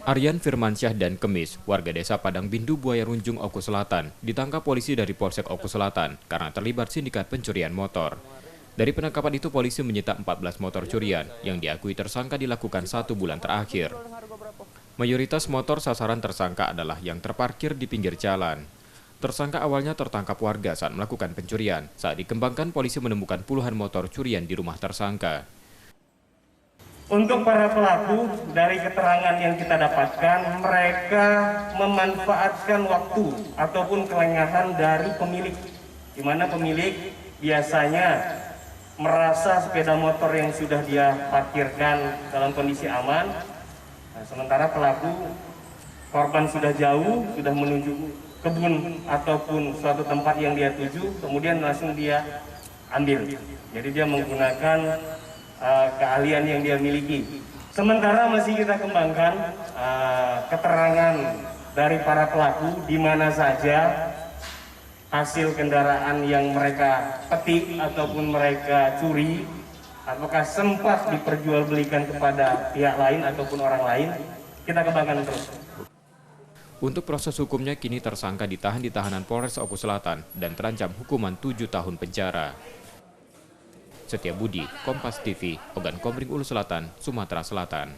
Aryan Firmansyah dan Kemis, warga desa Padang Bindu, Buaya Runjung, Oku Selatan, ditangkap polisi dari Polsek Oku Selatan karena terlibat sindikat pencurian motor. Dari penangkapan itu, polisi menyita 14 motor curian yang diakui tersangka dilakukan 1 bulan terakhir. Mayoritas motor sasaran tersangka adalah yang terparkir di pinggir jalan. Tersangka awalnya tertangkap warga saat melakukan pencurian. Saat dikembangkan, polisi menemukan puluhan motor curian di rumah tersangka. Untuk para pelaku, dari keterangan yang kita dapatkan, mereka memanfaatkan waktu ataupun kelengahan dari pemilik, di mana pemilik biasanya merasa sepeda motor yang sudah dia parkirkan dalam kondisi aman. Nah, sementara pelaku, korban sudah jauh, sudah menuju kebun ataupun suatu tempat yang dia tuju, kemudian langsung dia ambil. Jadi dia menggunakan keahlian yang dia miliki. Sementara masih kita kembangkan keterangan dari para pelaku di mana saja hasil kendaraan yang mereka petik ataupun mereka curi, apakah sempat diperjualbelikan kepada pihak lain ataupun orang lain, kita kembangkan terus. Untuk proses hukumnya, kini tersangka ditahan di tahanan Polres Oku Selatan dan terancam hukuman 7 tahun penjara. Setia Budi, Kompas TV, Ogan Komering Ulu Selatan, Sumatera Selatan.